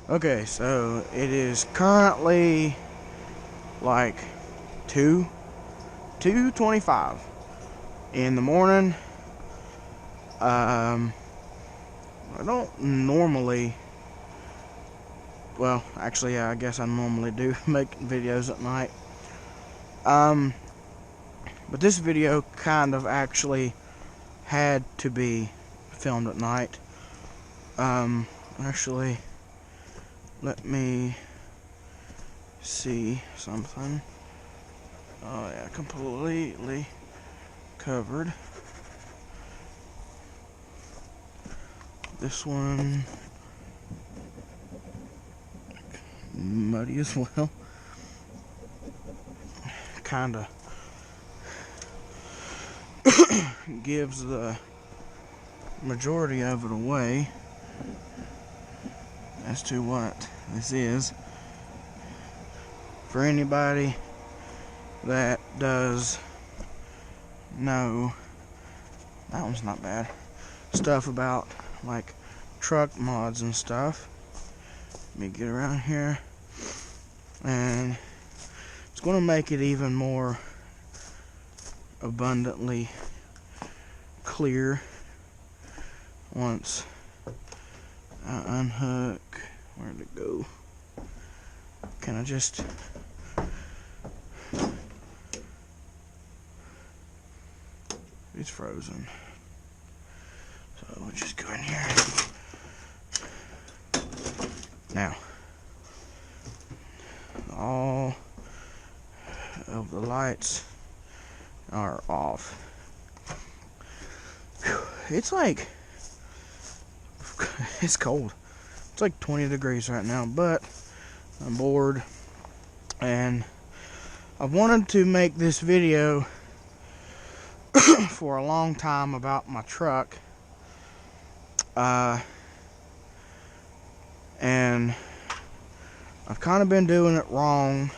Okay, so it is currently like 2:25 in the morning. I don't normally, well, actually, yeah, I guess I normally do make videos at night. But this video kind of actually had to be filmed at night. Actually, let me see something. Oh yeah, completely covered. This one muddy as well. Kinda gives the majority of it away as to what this is. For anybody that does know, that one's not bad, stuff about like truck mods and stuff. Let me get around here, and it's going to make it even more abundantly clear once I unhook. Where'd it go? Can I just... It's frozen. So we'll just go in here. Now, all of the lights are off. It's like, it's cold. It's like 20 degrees right now, but I'm bored, and I wanted to make this video for a long time about my truck, and I've kind of been doing it wrong.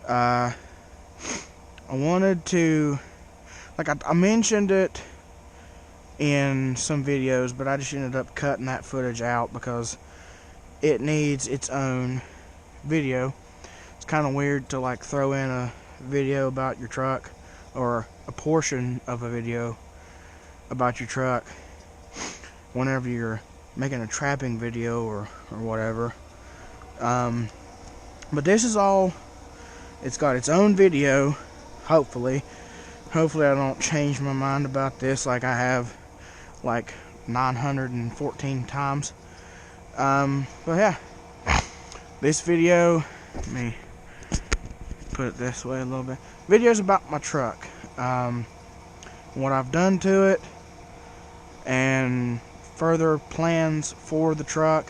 I wanted to, like, I mentioned it in some videos, but I just ended up cutting that footage out because it needs its own video. It's kind of weird to like throw in a video about your truck, or a portion of a video about your truck, whenever you're making a trapping video or whatever. But this is all, it's got its own video, hopefully I don't change my mind about this like I have like 914 times. But yeah, this video, let me put it this way a little bit. Video's about my truck, what I've done to it, and further plans for the truck.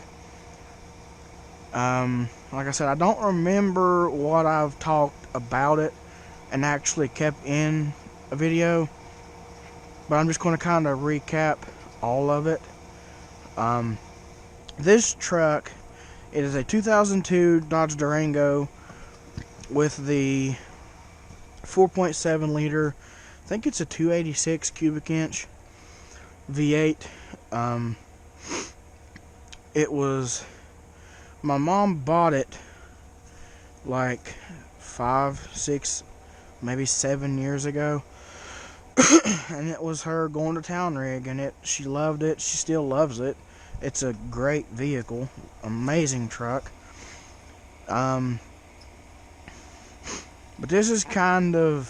Like I said, I don't remember what I've talked about it and actually kept in a video, but I'm just going to kind of recap all of it. This truck, it is a 2002 Dodge Durango with the 4.7 liter, I think it's a 286 cubic inch V8. It was, my mom bought it like 5, 6, maybe 7 years ago. And it was her going to town rig, and she loved it. She still loves it. It's a great vehicle, amazing truck. But this is kind of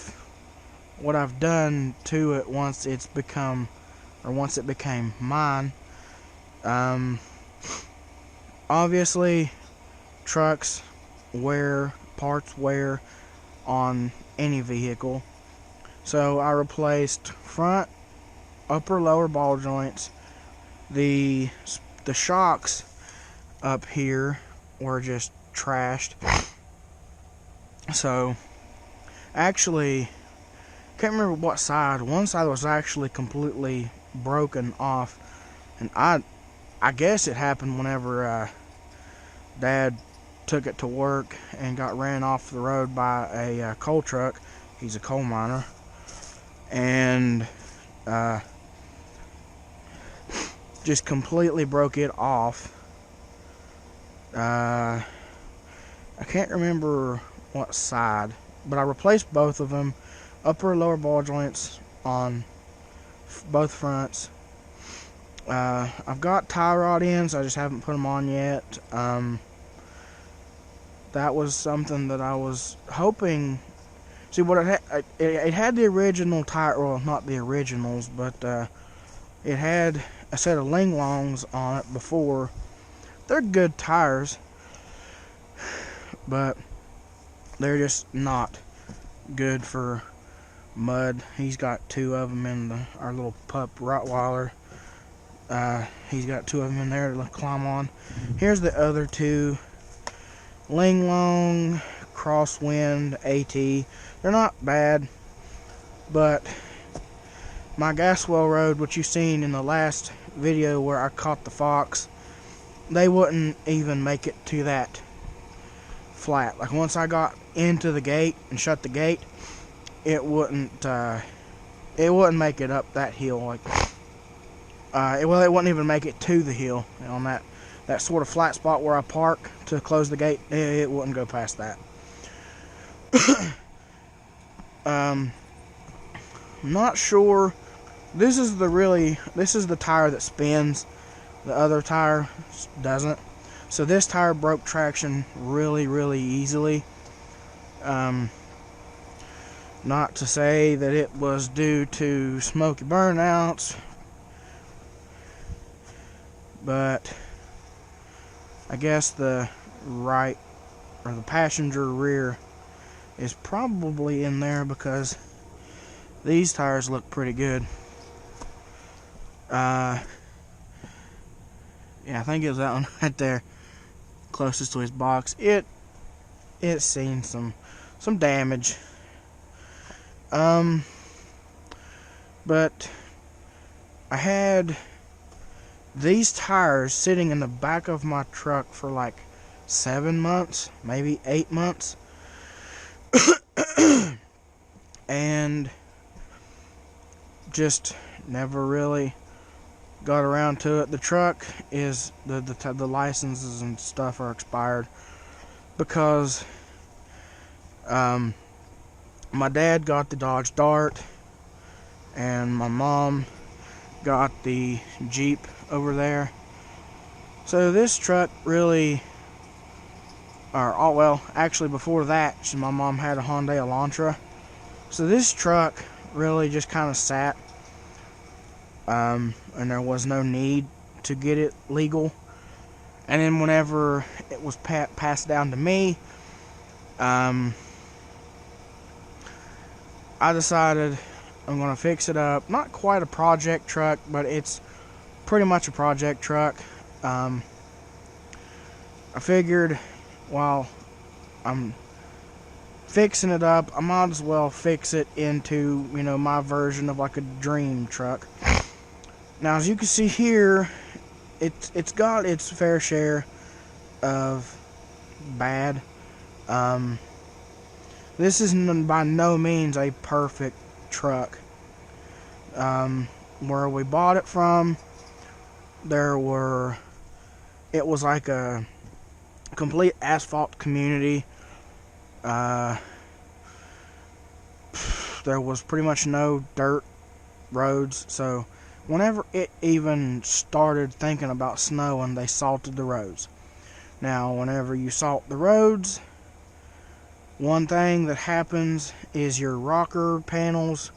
what I've done to it once it became mine. Obviously, trucks parts wear on any vehicle. So I replaced front, upper, lower ball joints. The shocks up here were just trashed. So actually, can't remember what side. One side was actually completely broken off, and I guess it happened whenever Dad took it to work and got ran off the road by a coal truck. He's a coal miner. And just completely broke it off. I can't remember what side, but I replaced both of them, upper and lower ball joints on both fronts. I've got tie rod ends, I just haven't put them on yet. That was something that I was hoping. See, what it had the original tire, well, not the originals, but it had a set of Ling Longs on it before. They're good tires, but they're just not good for mud. He's got two of them in our little pup Rottweiler. He's got two of them in there to climb on. Here's the other two. Ling Long, Crosswind, AT. They're not bad, but my gas well road, which you've seen in the last video where I caught the fox, they wouldn't even make it to that flat. Like, once I got into the gate and shut the gate, it wouldn't make it up that hill. Like, it wouldn't even make it to the hill on that sort of flat spot where I park to close the gate. It wouldn't go past that. Not sure. This is the tire that spins. The other tire doesn't. So this tire broke traction really, really easily. Not to say that it was due to smoky burnouts, but I guess the right, or the passenger rear, is probably in there because these tires look pretty good. Yeah, I think it was that one right there, closest to his box. It's seen some damage. But I had these tires sitting in the back of my truck for like 7 months, maybe 8 months. And just never really got around to it. The truck is, the licenses and stuff are expired because my dad got the Dodge Dart and my mom got the Jeep over there. So this truck really, well, actually before that, my mom had a Hyundai Elantra. So this truck really just kind of sat, and there was no need to get it legal. And then whenever it was passed down to me, I decided I'm going to fix it up. Not quite a project truck, but it's pretty much a project truck. I figured while I'm fixing it up, I might as well fix it into, my version of like a dream truck. Now, as you can see here, it's got its fair share of bad. This is by no means a perfect truck. Where we bought it from, it was like a complete asphalt community. There was pretty much no dirt roads, so whenever it even started thinking about snowing, they salted the roads. Now, whenever you salt the roads, one thing that happens is your rocker panels,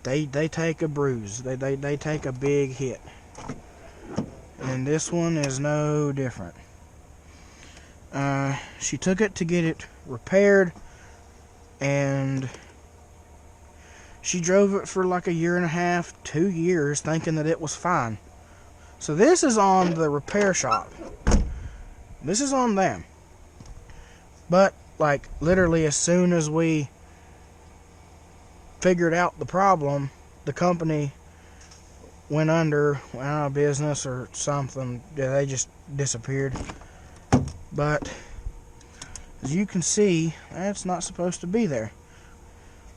they take a bruise. They take a big hit. And this one is no different. She took it to get it repaired, and she drove it for like 1.5 to 2 years thinking that it was fine. So this is on the repair shop. This is on them. But, like, literally as soon as we figured out the problem, the company went under, went out of business or something. Yeah, they just disappeared. But as you can see, that's not supposed to be there.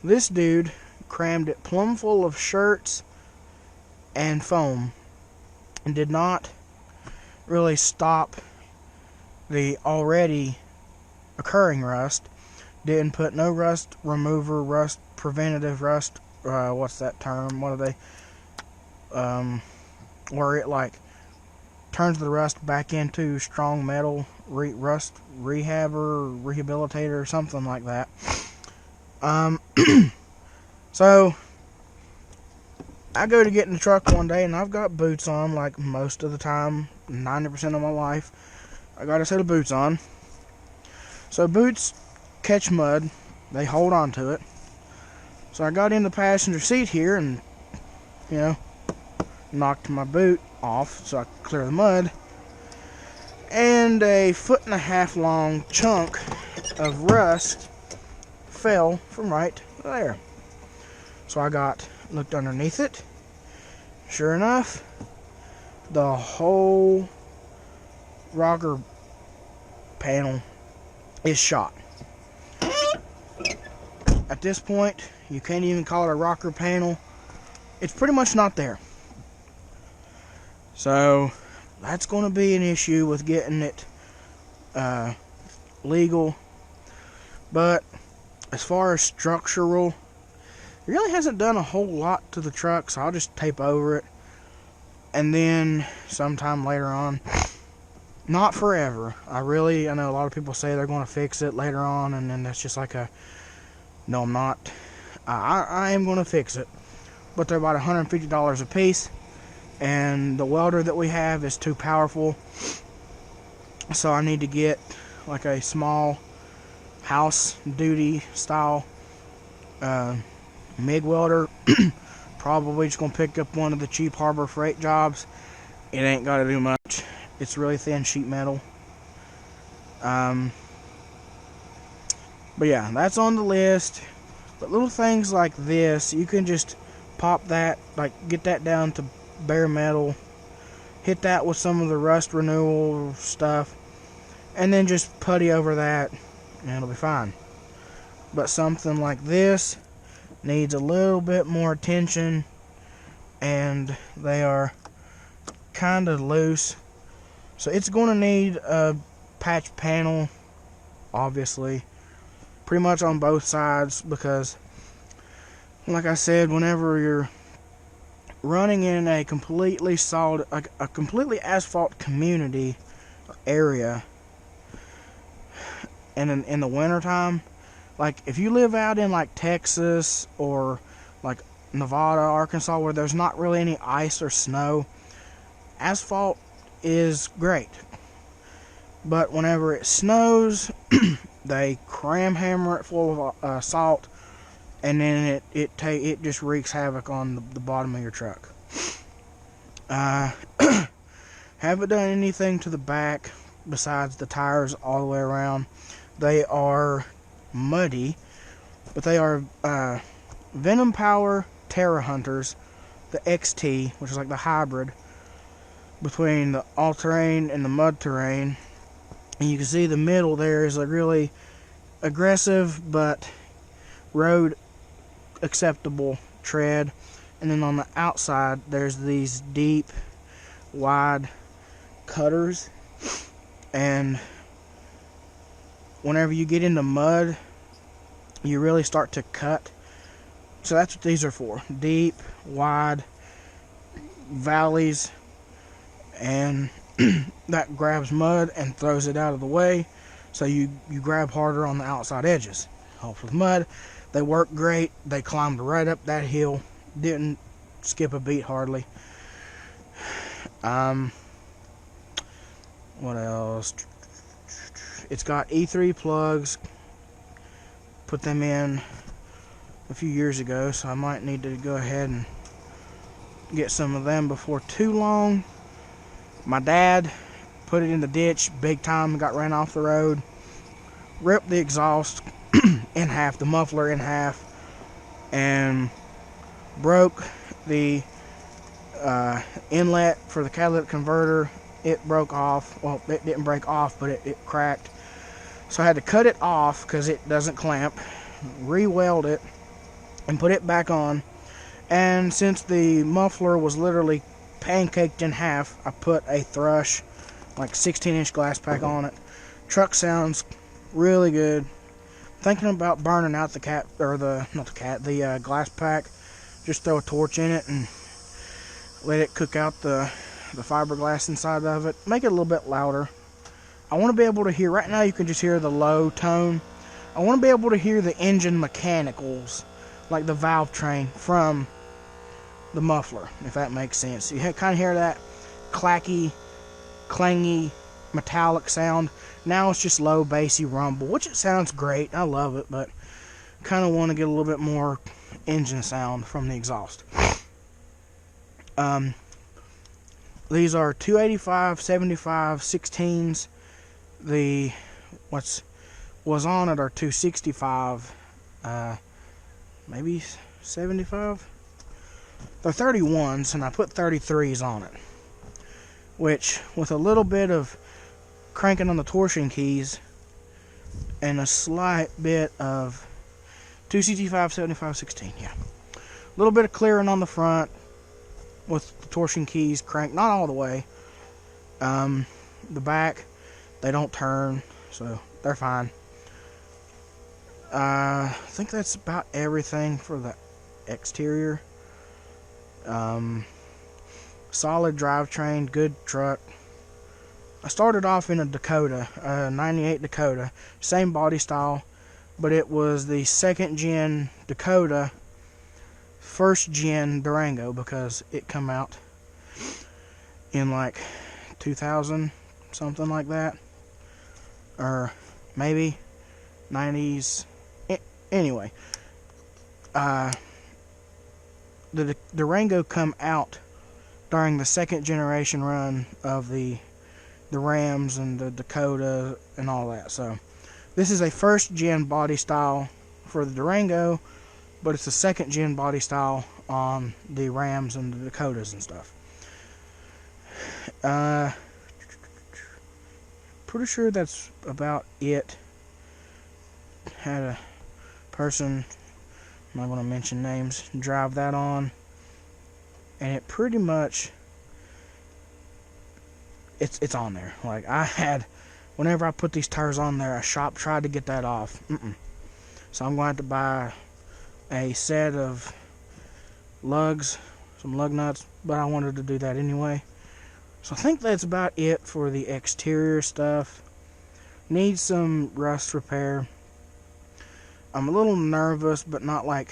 This dude crammed it plumb full of shirts and foam and did not really stop the already occurring rust. Didn't put no rust remover, rust preventative, rust, what's that term? What are they? Where it like turns the rust back into strong metal, rust rehabber, rehabilitator, or something like that. So I go to get in the truck one day and I've got boots on, like most of the time, 90% of my life. I got a set of boots on. So boots catch mud, they hold on to it. So I got in the passenger seat here and, knocked my boot off so I could clear the mud. And a 1.5 foot long chunk of rust fell from right there. So I looked underneath it. Sure enough, the whole rocker panel is shot. At this point, you can't even call it a rocker panel. It's pretty much not there. So that's going to be an issue with getting it legal. But as far as structural, it really hasn't done a whole lot to the truck, so I'll just tape over it. And then sometime later on, not forever. I know a lot of people say they're going to fix it later on, and then that's just like no, I'm not. I am going to fix it. But they're about $150 a piece. And the welder that we have is too powerful. So I need to get like a small house duty style MIG welder. Probably just going to pick up one of the cheap Harbor Freight jobs. It ain't got to do much. It's really thin sheet metal. But yeah, that's on the list. But little things like this, you can just pop that, like get that down to bare metal, hit that with some of the rust renewal stuff, and then just putty over that, and it'll be fine. But something like this needs a little bit more attention, and they are kind of loose. So it's going to need a patch panel, obviously, pretty much on both sides, because like I said, whenever you're running in a completely solid, a completely asphalt community area, and in the wintertime, like if you live out in like Texas or like Nevada, Arkansas, where there's not really any ice or snow, asphalt is great. But whenever it snows, they cram hammer it full of salt, and then it just wreaks havoc on the bottom of your truck. Haven't done anything to the back besides the tires all the way around. They are muddy, but they are Venom Power Terra Hunters, the XT, which is like the hybrid between the all-terrain and the mud terrain. And you can see the middle there is a really aggressive but road acceptable tread, and then on the outside there's these deep wide cutters, and whenever you get into mud you really start to cut. So that's what these are for, deep wide valleys, and that grabs mud and throws it out of the way, so you grab harder on the outside edges. Helps with mud. They work great. They climbed right up that hill. Didn't skip a beat hardly. What else? It's got E3 plugs. Put them in a few years ago, so I might need to go ahead and get some of them before too long. My dad put it in the ditch big time, got ran off the road, ripped the exhaust in half, the muffler in half, and broke the inlet for the catalytic converter. It broke off. Well, it didn't break off, but it cracked. So I had to cut it off because it doesn't clamp, re-weld it, and put it back on. And since the muffler was literally pancaked in half, I put a thrush like 16-inch glass pack on it. Truck sounds really good. Thinking about burning out the glass pack. Just throw a torch in it and let it cook out the fiberglass inside of it. Make it a little bit louder. I want to be able to hear, right now you can just hear the low tone. I want to be able to hear the engine mechanicals, like the valve train, from the muffler, if that makes sense. You kind of hear that clacky, clangy, metallic sound. Now it's just low, bassy rumble, which it sounds great. I love it, but kind of want to get a little bit more engine sound from the exhaust. These are 285, 75, 16s. The what's was on it are 265, maybe 75. They're 31s, and I put 33s on it, which with a little bit of cranking on the torsion keys and a slight bit of 265, 75, 16, yeah, a little bit of clearing on the front with the torsion keys cranked, not all the way. The back, they don't turn, so they're fine. I think that's about everything for the exterior. Solid drivetrain, good truck. I started off in a Dakota, 98 Dakota, same body style, but it was the second gen Dakota, first gen Durango, because it come out in like 2000, something like that, or maybe 90s. Anyway, the Durango come out during the second generation run of the Rams and the Dakota and all that. So this is a first gen body style for the Durango, but it's a second gen body style on the Rams and the Dakotas and stuff. Pretty sure that's about it. Had a person, I'm not going to mention names, drive that on, and it pretty much, it's on there. Like, I had, whenever I put these tires on there, a shop tried to get that off. So I'm going to have to buy a set of lugs, some lug nuts, but I wanted to do that anyway. So I think that's about it for the exterior stuff. Needs some rust repair. I'm a little nervous, but not like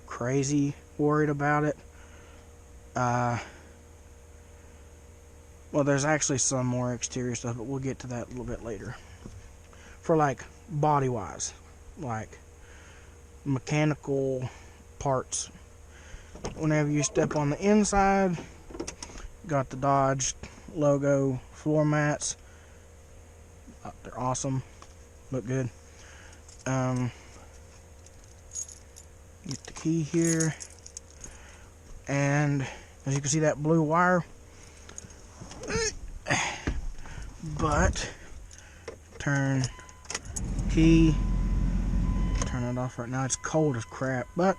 crazy worried about it. Well, there's actually some more exterior stuff, but we'll get to that a little bit later. For like body wise, like mechanical parts. Whenever you step on the inside, got the Dodge logo floor mats. They're awesome. Look good. Get the key here, and as you can see, that blue wire, but turn key, turn it off right now. It's cold as crap, but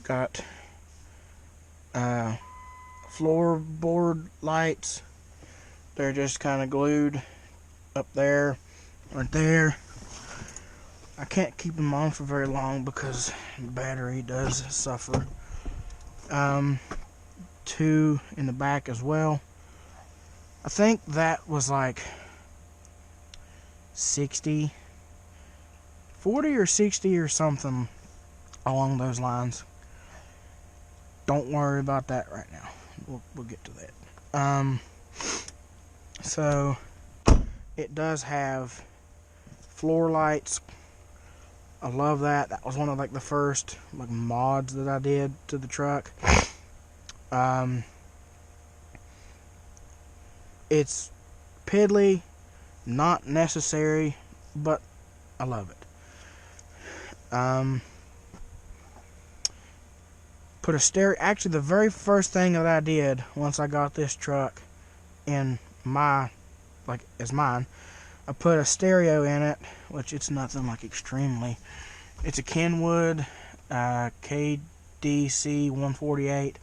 got floorboard lights. They're just kind of glued up there, right there. I can't keep them on for very long because the battery does suffer. Two in the back as well. I think that was like 60, 40 or 60 or something along those lines. Don't worry about that right now. We'll get to that. So it does have floor lights. I love that. That was one of like the first like mods that I did to the truck. It's piddly, not necessary, but I love it. Put a stereo. Actually, the very first thing that I did once I got this truck in my, like, as mine, I put a stereo in it, which it's nothing like extremely. It's a Kenwood KDC 148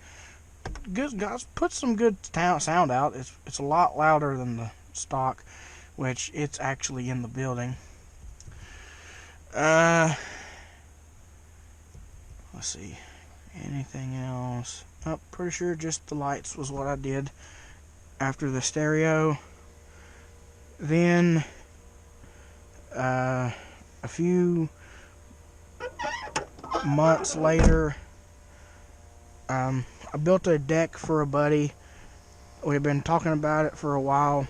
put some good sound out. It's a lot louder than the stock, which it's actually in the building. Let's see, anything else? Oh, pretty sure just the lights was what I did after the stereo. Then a few months later, I built a deck for a buddy. We've been talking about it for a while,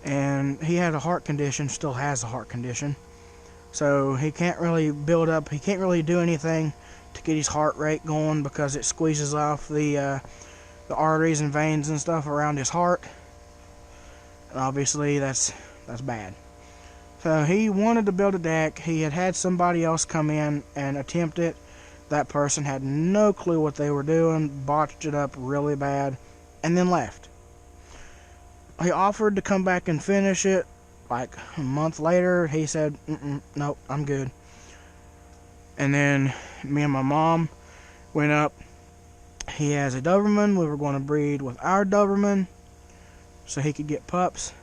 and he had a heart condition, still has a heart condition, so he can't really build up, he can't really do anything to get his heart rate going because it squeezes off the arteries and veins and stuff around his heart, and obviously that's bad. So he wanted to build a deck. He had somebody else come in and attempt it. That person had no clue what they were doing, botched it up really bad, and then left. He offered to come back and finish it. Like a month later, he said, nope, I'm good. And then me and my mom went up. He has a Doberman. We were going to breed with our Doberman so he could get pups.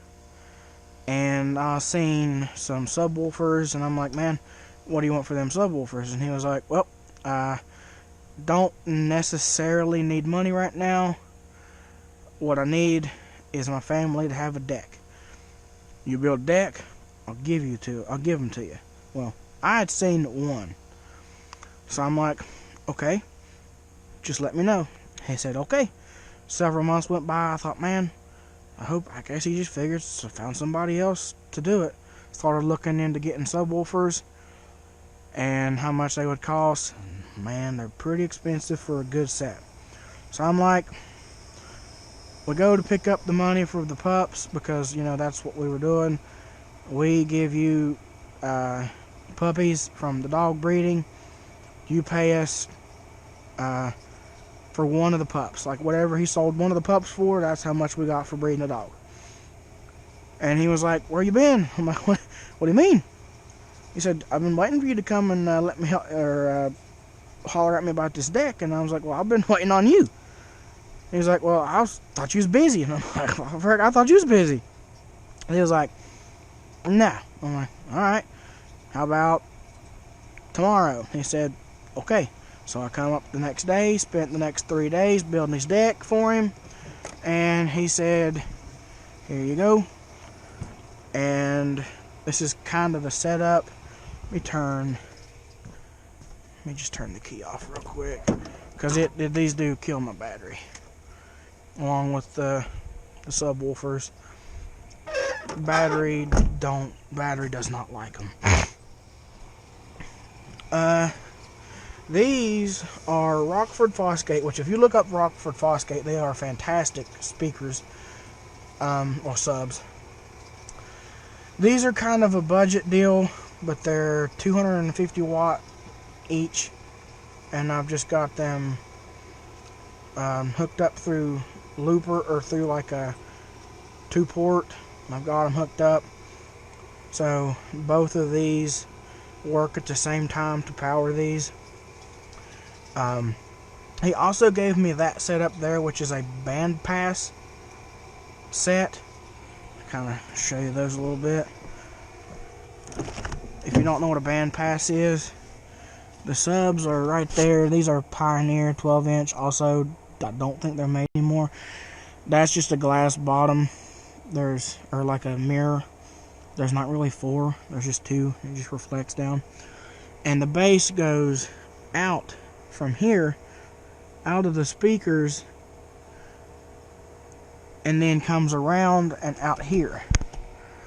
And I seen some subwoofers, and I'm like, man, what do you want for them subwoofers? And he was like, well, I don't necessarily need money right now. What I need is my family to have a deck. You build a deck, I'll give them to you. Well, I had seen one, so I'm like, okay, just let me know. He said, okay. Several months went by. I thought, man, I guess he just figured, so found somebody else to do it. Started looking into getting subwoofers and how much they would cost. Man, they're pretty expensive for a good set. So I'm like, we go to pick up the money for the pups because, you know, that's what we were doing. We give you puppies from the dog breeding. You pay us for one of the pups. Like whatever he sold one of the pups for, that's how much we got for breeding a dog. And he was like, where you been? I'm like, what do you mean? He said, I've been waiting for you to come and let me help, or holler at me about this deck. And I was like, well, I've been waiting on you. He was like, well, thought you was busy. And I'm like, I thought you was busy. And he was like, nah. I'm like, alright, how about tomorrow? He said, okay. So I come up the next day, spent the next 3 days building his deck for him, and he said, here you go. And this is kind of the setup. Let me just turn the key off real quick, because these do kill my battery, along with the subwoofers. Battery does not like them. These are Rockford Fosgate, which if you look up Rockford Fosgate, they are fantastic speakers, or subs. These are kind of a budget deal, but they're 250 watt each, and I've just got them hooked up through looper, or through like a 2-port. I've got them hooked up, so both of these work at the same time to power these. He also gave me that setup there, which is a band pass set. Kind of show you those a little bit. If you don't know what a band pass is, the subs are right there. These are Pioneer 12-inch. Also, I don't think they're made anymore. That's just a glass bottom. Or like a mirror. There's not really 4. There's just 2. It just reflects down. And the bass goes out from here, out of the speakers, and then comes around and out here.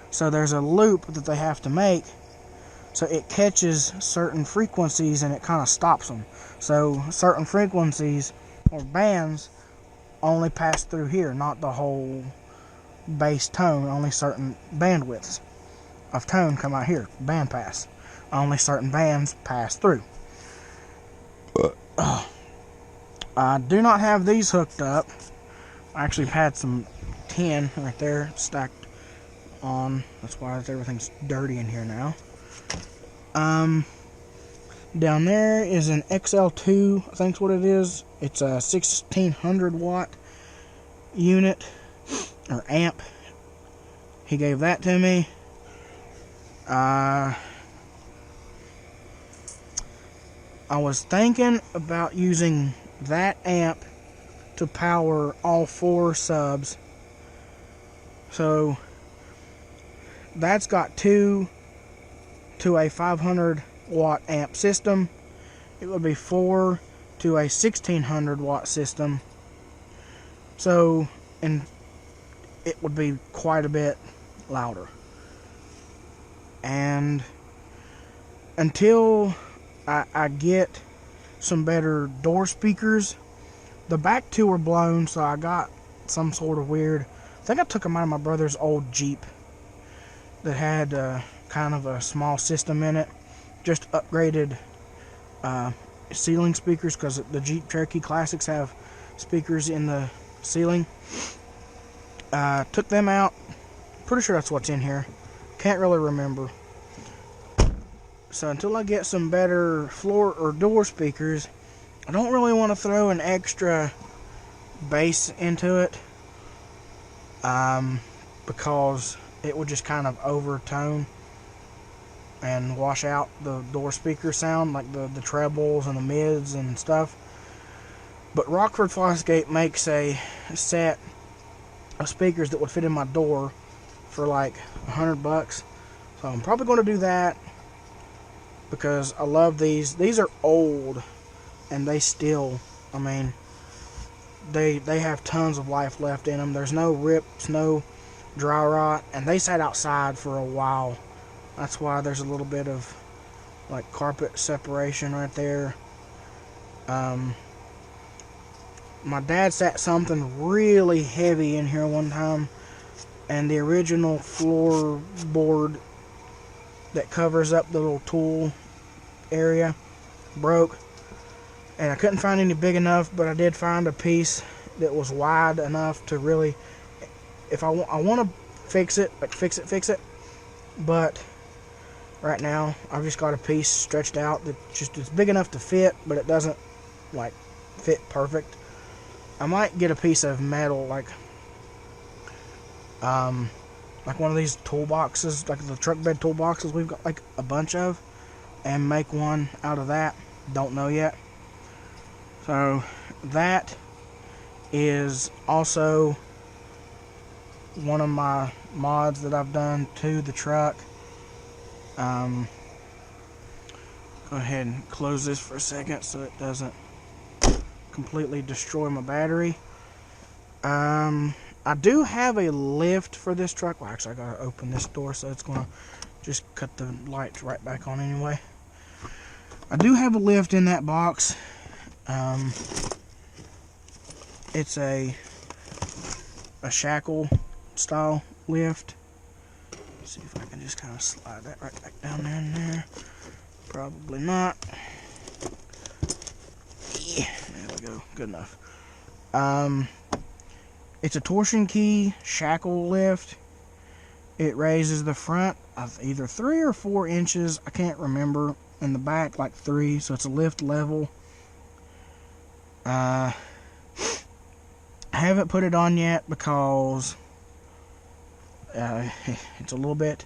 So there's a loop that they have to make, so it catches certain frequencies and it kind of stops them. So certain frequencies or bands only pass through here, not the whole bass tone. Only certain bandwidths of tone come out here. Band pass. Only certain bands pass through. I do not have these hooked up. I actually had some tin right there stacked on. That's why everything's dirty in here now. Down there is an XL2, I think's what it is. It's a 1600 watt unit, or amp. He gave that to me. I was thinking about using that amp to power all 4 subs. So that's got 2 to a 500 watt amp system. It would be 4 to a 1600 watt system. So, and it would be quite a bit louder. And until I get some better door speakers, the back 2 were blown, so I got some sort of weird, I think I took them out of my brother's old Jeep that had kind of a small system in it. Just upgraded ceiling speakers, because the Jeep Cherokee Classics have speakers in the ceiling. Took them out. Pretty sure that's what's in here. Can't really remember. So until I get some better floor or door speakers, I don't really want to throw an extra bass into it, because it would just kind of overtone and wash out the door speaker sound, like the trebles and the mids and stuff. But Rockford Fosgate makes a set of speakers that would fit in my door for like $100. So I'm probably going to do that, because I love these. These are old, and they still, I mean, they have tons of life left in them. There's no rips, no dry rot, and they sat outside for a while. That's why there's a little bit of like carpet separation right there. My dad sat something really heavy in here one time, and the original floorboard that covers up the little tool area broke, and I couldn't find any big enough, but I did find a piece that was wide enough to really, if I want to fix it, like fix it, but right now I've just got a piece stretched out that just is big enough to fit, but it doesn't like fit perfect. I might get a piece of metal, like one of these toolboxes, like the truck bed toolboxes we've got like a bunch of, and make one out of that. Don't know yet. So that is also one of my mods that I've done to the truck. Go ahead and close this for a second so it doesn't completely destroy my battery. I do have a lift for this truck. Well, actually I gotta open this door, so it's gonna just cut the lights right back on anyway. I do have a lift in that box. It's a Shackle style lift. Let's see if I can just kind of slide that right back down there and there. Probably not. Yeah, there we go. Good enough. It's a torsion key shackle lift. It raises the front of either 3 or 4 inches. I can't remember. In the back, like 3. So it's a lift level. I haven't put it on yet because it's a little bit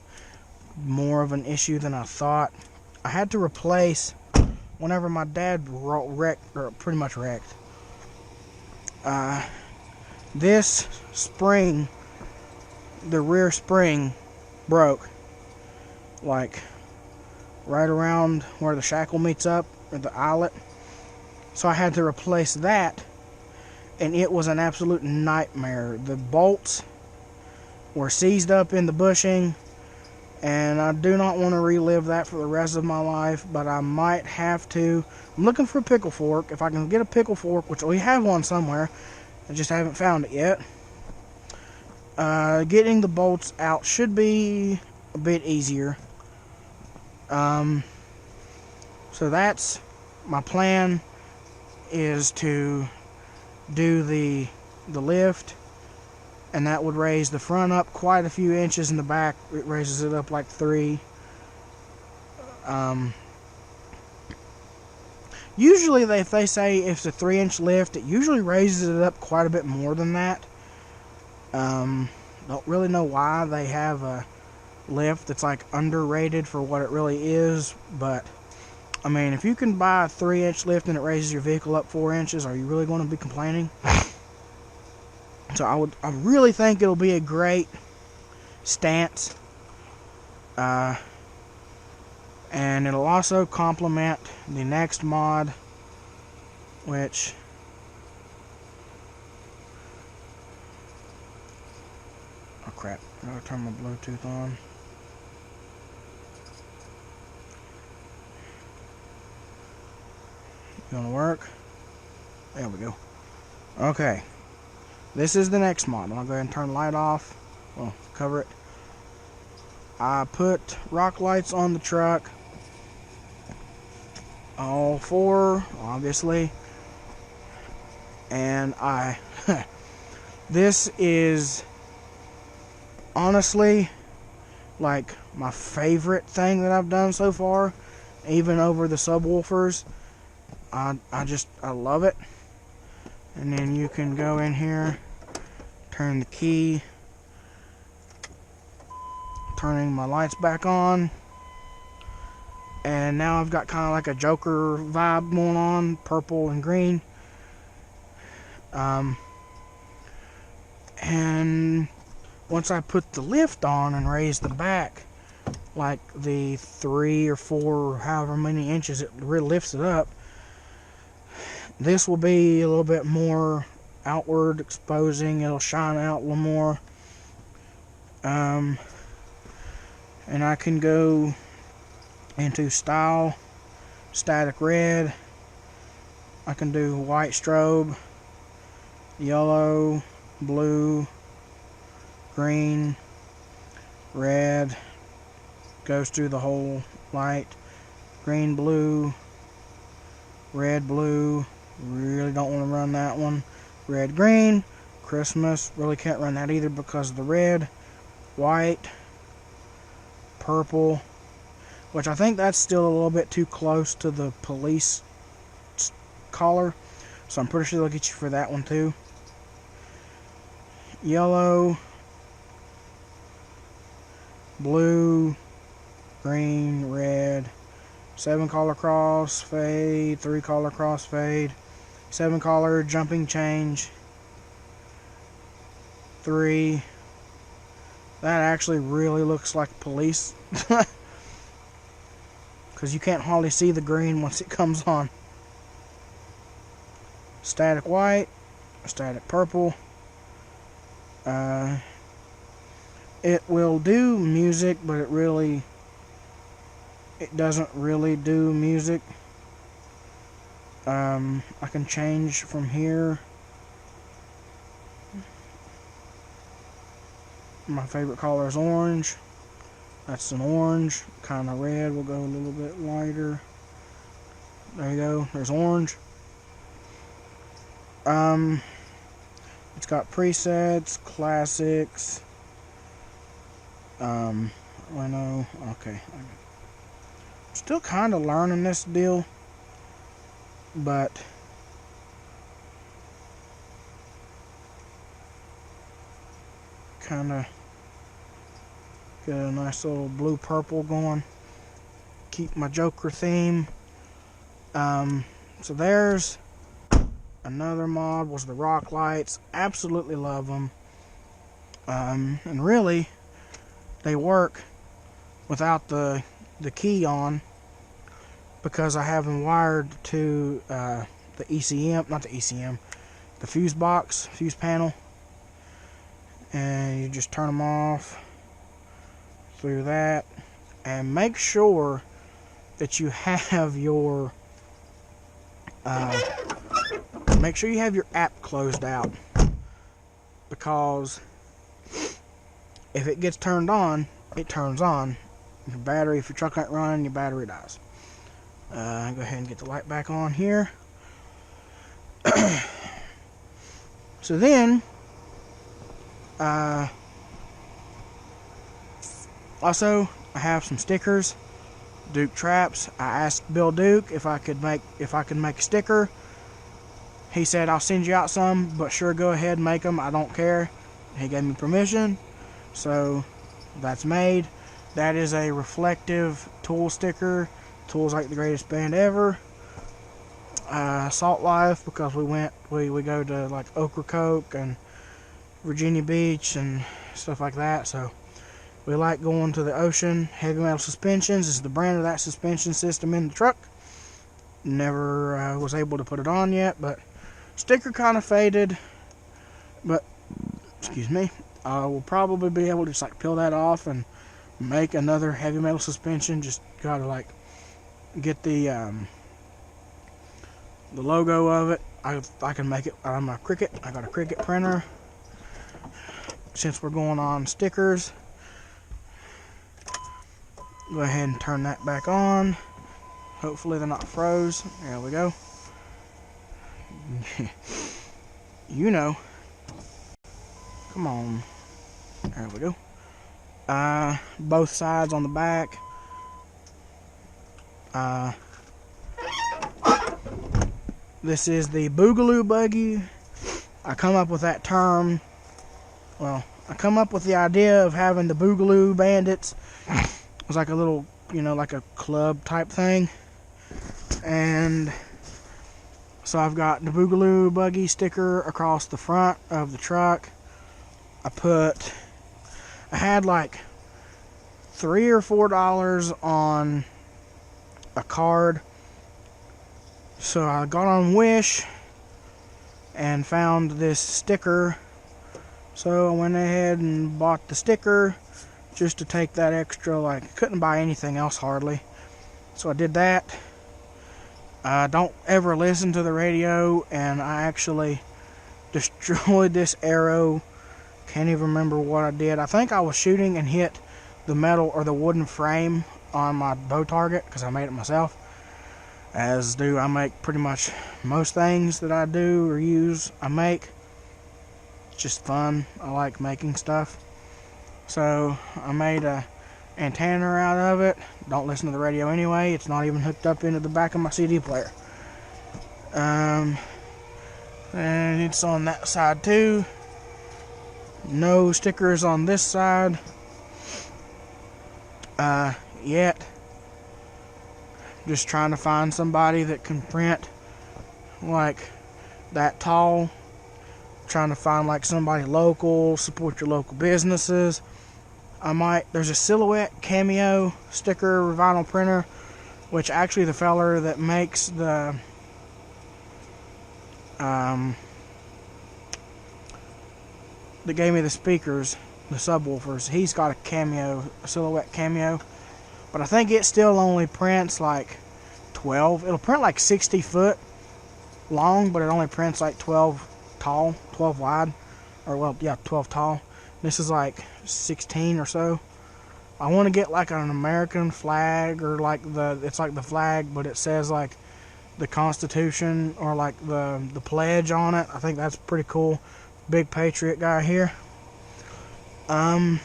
more of an issue than I thought. I had to replace, whenever my dad wrecked, or pretty much wrecked, this spring, the rear spring broke, like right around where the shackle meets up, or the eyelet. So I had to replace that, and it was an absolute nightmare. The bolts were seized up in the bushing, and I do not want to relive that for the rest of my life, but I might have to. I'm looking for a pickle fork. If I can get a pickle fork, which we have one somewhere, I just haven't found it yet. Getting the bolts out should be a bit easier. So that's my plan, is to do the lift, and that would raise the front up quite a few inches, in the back it raises it up like 3. Usually, if they say it's a 3-inch lift, it usually raises it up quite a bit more than that. Don't really know why they have a lift that's like underrated for what it really is, but I mean, if you can buy a 3-inch lift and it raises your vehicle up 4 inches, are you really going to be complaining? So I really think it'll be a great stance, and it'll also complement the next mod, which oh crap, I gotta turn my Bluetooth on. Gonna work. There we go. Okay, this is the next mod. I'll go ahead and turn the light off. Well, cover it. I put rock lights on the truck, all 4 obviously, and this is honestly like my favorite thing that I've done so far, even over the subwoofers. I love it. And then you can go in here, turn the key, turning my lights back on, and now I've got kind of like a Joker vibe going on, purple and green. And once I put the lift on and raise the back, like the 3 or 4, however many inches it really lifts it up, this will be a little bit more outward exposing. It'll shine out a little more. And I can go into style, static red. I can do white strobe, yellow, blue, green, red. Goes through the whole light. Green, blue, red, blue. Really don't want to run that one. Red, green. Christmas. Really can't run that either because of the red. White. Purple. Which I think that's still a little bit too close to the police collar. So I'm pretty sure they'll get you for that one too. Yellow. Blue. Green. Red. 7 color cross fade, 3 color cross fade, 7 color jumping change, 3. That actually really looks like police, because you can't hardly see the green once it comes on. Static white, static purple. It will do music, but it doesn't really do music. I can change from here. My favorite color is orange. That's an orange. Kind of red. We'll go a little bit lighter. There you go. There's orange. It's got presets, classics. I know. Okay. Still kind of learning this deal, but kind of get a nice little blue purple going. Keep my Joker theme. So there's another mod, was the rock lights. Absolutely love them. And really, they work without the key on, because I have them wired to the ECM, not the ECM, the fuse box, fuse panel, and you just turn them off through that, and make sure that you have your app closed out, because if it gets turned on, it turns on. Your battery, if your truck ain't running, your battery dies. Go ahead and get the light back on here. So then, also, I have some stickers Duke traps. I asked Bill Duke if I could make a sticker. He said, I'll send you out some, but sure, go ahead and make them. I don't care. He gave me permission, so that's made. That is a reflective Tool sticker. Tool's like the greatest band ever. Salt Life, because we go to like Ocracoke and Virginia Beach and stuff like that, so we like going to the ocean. Heavy Metal Suspensions is the brand of that suspension system in the truck. Never was able to put it on yet, but sticker kind of faded, but excuse me, I will probably be able to just like peel that off and make another Heavy Metal Suspension. Just gotta like get the logo of it. I can make it on my Cricut. I got a Cricut printer. Since we're going on stickers, go ahead and turn that back on. Hopefully they're not froze. There we go. You know. Come on. There we go. Both sides on the back. This is the Boogaloo buggy. I come up with that term. Well, I come up with the idea of having the Boogaloo Bandits. It was like a little, like a club type thing. And so I've got the Boogaloo buggy sticker across the front of the truck. I had like $3 or $4 on a card. So I got on Wish and found this sticker. So I went ahead and bought the sticker just to take that extra, like, couldn't buy anything else hardly. So I did that. Don't ever listen to the radio, and I actually destroyed this arrow. Can't even remember what I did. I think I was shooting and hit the metal or the wooden frame on my bow target because I made it myself. As do I make pretty much most things that I do or use. I make. It's just fun. I like making stuff. So I made a antenna out of it. Don't listen to the radio anyway. It's not even hooked up into the back of my CD player. And it's on that side too. No stickers on this side yet. Just trying to find somebody that can print like that tall. Trying to find like somebody local, support your local businesses. There's a Silhouette Cameo sticker vinyl printer, which actually the feller that makes that gave me the speakers, the subwoofers, he's got a Silhouette Cameo, but I think it still only prints like 12. It'll print like 60 foot long, but it only prints like 12 tall, 12 wide, or well, yeah, 12 tall. This is like 16 or so. I want to get like an American flag, or like it's like the flag, but it says like the Constitution or like the pledge on it. I think that's pretty cool. Big patriot guy here. So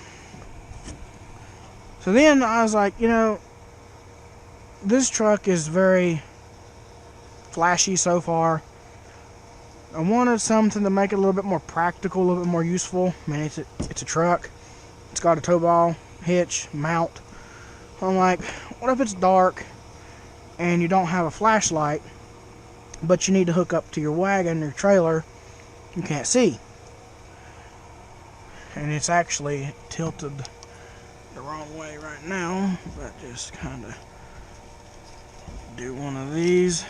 then I was like, this truck is very flashy so far. I wanted something to make it a little bit more practical, a little bit more useful. I mean, it's a truck. It's got a tow ball, hitch, mount. I'm like, what if it's dark and you don't have a flashlight, but you need to hook up to your wagon or trailer? You can't see. And it's actually tilted the wrong way right now, but just kind of do one of these.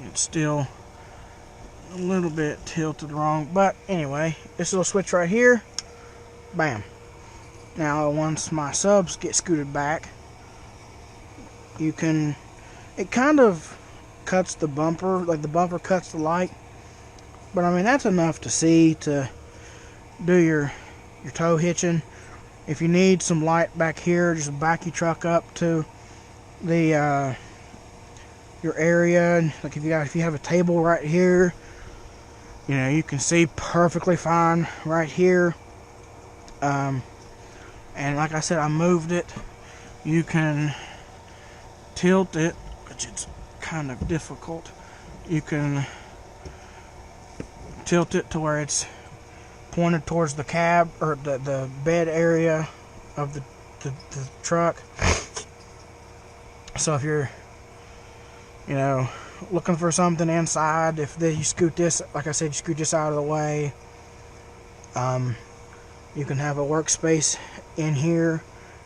It's still a little bit tilted wrong, but anyway, this little switch right here, bam. Now once my subs get scooted back, it kind of cuts the bumper, like the bumper cuts the light, but I mean that's enough to see to do your tow hitching. If you need some light back here, just back your truck up to the your area. Like if you have a table right here, you can see perfectly fine right here. And like I said, I moved it you can tilt it, which it's kind of difficult. You can tilt it to where it's pointed towards the cab, or the bed area of the truck. So if you're, looking for something inside, if you scoot this, like I said, you scoot this out of the way, you can have a workspace in here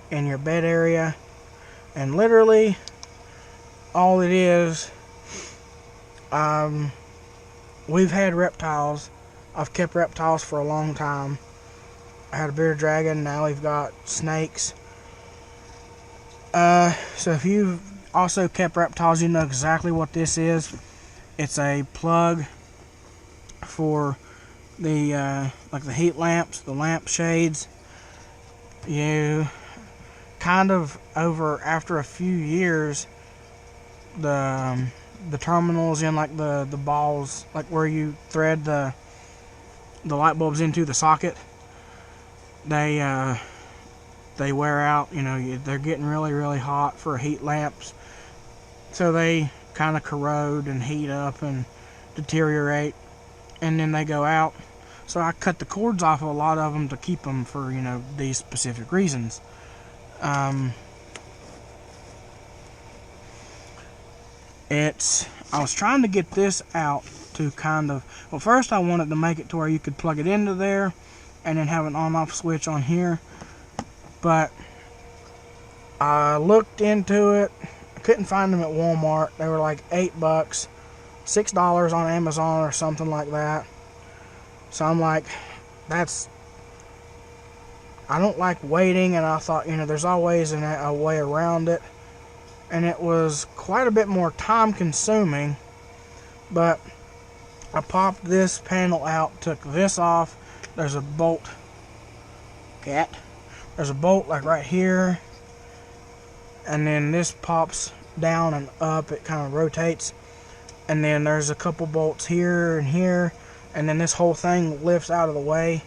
in your bed area. And literally all it is, we've had reptiles. I've kept reptiles for a long time. I had a bearded dragon, now we've got snakes. So if you've also kept reptiles, you know exactly what this is. It's a plug for the like the heat lamps, the lamp shades. You kind of after a few years, the terminals in like the balls, like where you thread the light bulbs into the socket, they wear out. They're getting really hot for heat lamps, so they kind of corrode and heat up and deteriorate, and then they go out. So I cut the cords off of a lot of them to keep them for these specific reasons. I was trying to get this out to well, first I wanted to make it to where you could plug it into there and then have an on-off switch on here, but I looked into it. I couldn't find them at Walmart. They were like $8, $6 on Amazon or something like that. So I'm like, I don't like waiting, and I thought, there's always a way around it. And it was quite a bit more time consuming, but I popped this panel out, took this off. There's a bolt, there's a bolt like right here, and then this pops down and up. It kind of rotates, and then there's a couple bolts here and here, and then this whole thing lifts out of the way.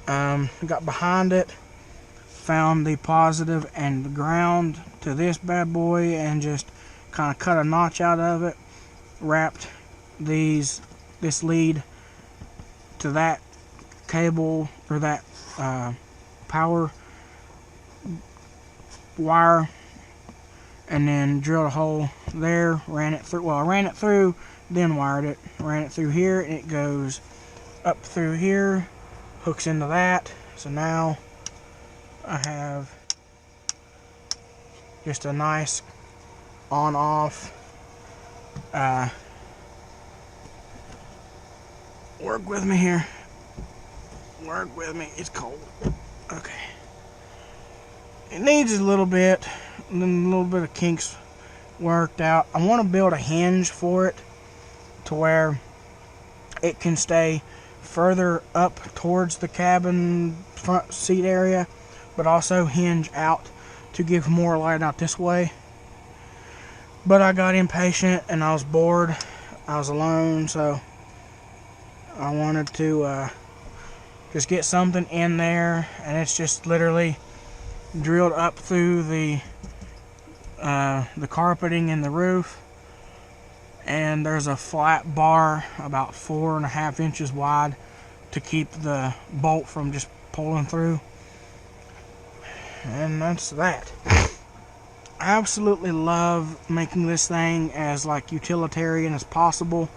Got behind it, found the positive and the ground to this bad boy, and just kind of cut a notch out of it, wrapped this lead to that cable, or that power wire, and then drilled a hole there, ran it through. Well, I ran it through, then wired it, ran it through here, and it goes up through here, hooks into that. So now I have just a nice on-off work with me here. Work with me. It's cold. Okay. It needs a little bit of kinks worked out. I want to build a hinge for it to where it can stay further up towards the cabin front seat area, but also hinge out to give more light out this way. But I got impatient and I was bored. I was alone, so I wanted to just get something in there, and it's just literally drilled up through the carpeting in the roof, and there's a flat bar about 4.5 inches wide to keep the bolt from just pulling through, and that's that. I absolutely love making this thing as like utilitarian as possible.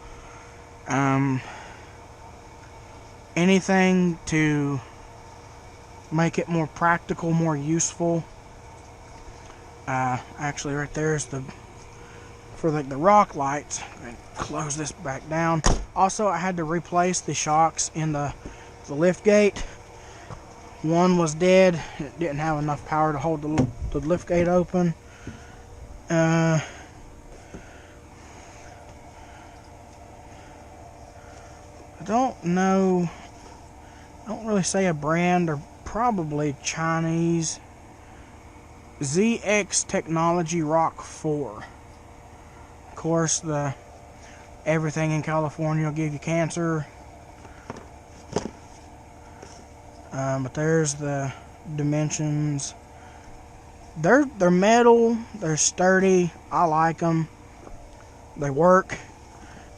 Anything to make it more practical, more useful. Actually, right there's for the rock lights. Close this back down. Also, I had to replace the shocks in the lift gate. One was dead. It didn't have enough power to hold the lift gate open. I don't know. I don't really say a brand, or probably Chinese. ZX Technology Rock 4. Of course, everything in California will give you cancer. But there's the dimensions. They're metal, they're sturdy, I like them, they work.